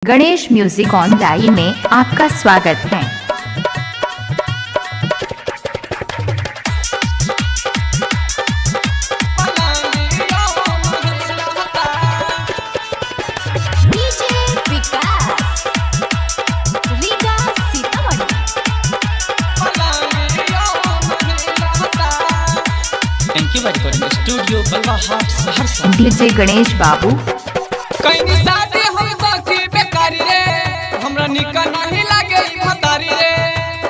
Ganesh music online में आपका स्वागत है। स्टूडियो बलवा हाट सहरसा। डीजे गणेश बाबू। कहीं शादी हम साथी बेकारी रे, हमरा निका नहीं लागे भतारी रे,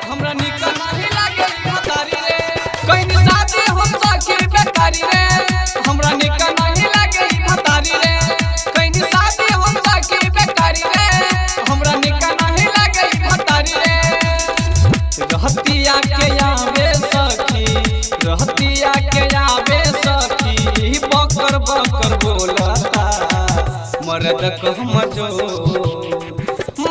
हमरा निका नहीं लागे भतारी रे। कहीं शादी हम साथी बेकारी रे, हमरा निका नहीं लागे भतारी रे। कहीं शादी हम साथी बेकारी रे, हमरा निका नहीं लागे भतारी रे। रहतिया के आवे सखी, रहतिया के आवे सखी, बकर बकर बोलता मरद कहमजोर,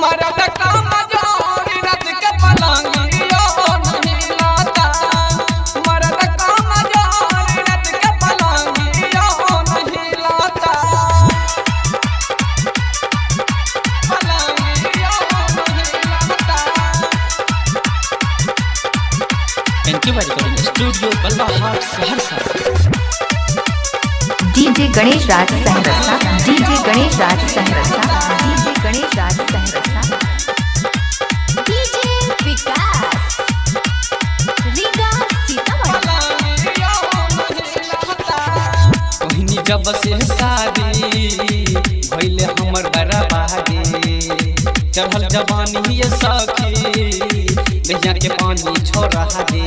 मरद कहमजोर, रत के पलंगियो नहीं लाता। मरद कहमजोर, रत के पलंगियो नहीं लाता। पलंगियो नहीं लाता। स्टूडियो बलवा हाट सहरसा। डीजे गणेश राज सहरसा। डीजे गणेश राज सहरसा। डीजे गणेश राज सहरसा। डीजे विकास रीगा सीतामढ़ी। कहनी जब से शादी भइले हमर बराबादी, चढ़ल जवानी ये सखी, भैया के पानी छोड़ा दे,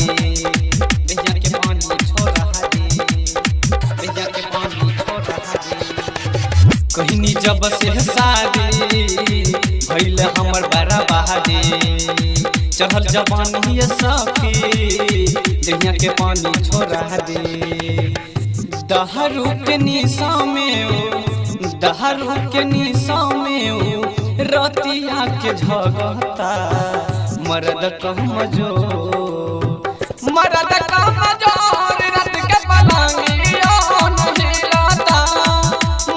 भैया के पानी छोड़ा दे, भैया के पानी छोड़ा दे। कहनी जब से शादी भइले हमर बराबादी, चढ़ल जवानी ये सखी, भैया के पानी छोड़ा दे। दहरू के निशा में ओ, दहरू के निशा में ओ, रतिया के झगता मरद कहमजोर, मरद कहमजोर, रत के पलंगियो नहीं लाता।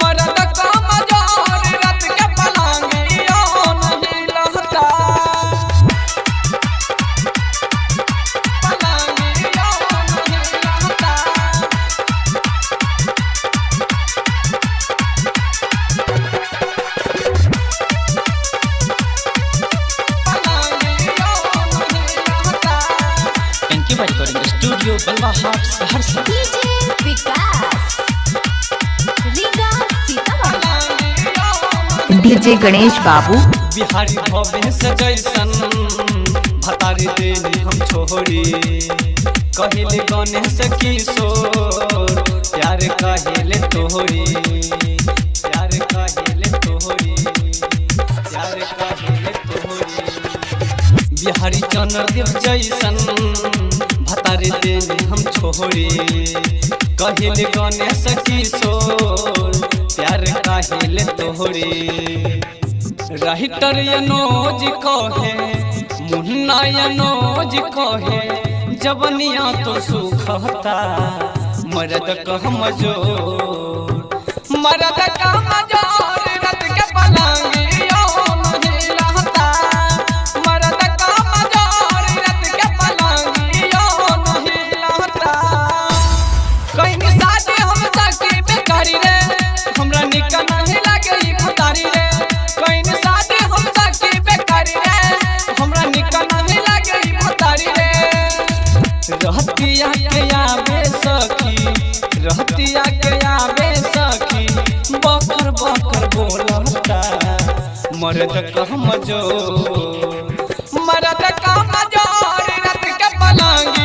मरद कहमजोर, रत के पलंगियो नहीं लाता। पलंगियो नहीं लाता। स्टूडियो बलवा हाट सहरसा। डीजे विकास रीगा सीतामढ़ी। डीजे गणेश बाबू। बिहारी भवे से जैसन भतारी देनी हम छोड़ी, कहिले गणेश किशोर, प्यार कहिले तोहरी, प्यार कहिले तोहरी, प्यार कहिले तोहरी। बिहारी चंद्रदेव जैसन भतारी देनी हम छोड़ी, कहिले गणेश किशोर, प्यार कहिले तोहरी। राइटर मनोज कहे, मुन्ना मनोज कहे, जवनिया तो सुखता मरद कहमजोर, मरद कहमजोर, रत के पलंगियो नहीं लाता। मरद कहमजोर, रत के पलंगियो नहीं लाता। कहीं शादी हम साथी बेकारी रे, हमरा निका नहीं लागे भतारी रे। कहीं शादी हम साथी बेकारी रे, हमरा निका नहीं लागे भतारी रे। रहतिया के आवे सखी, रहतिया के आवे सखी, बकर बकर बोलता मरद कहमजोर, मरद कहमजोर, रत के पलंगी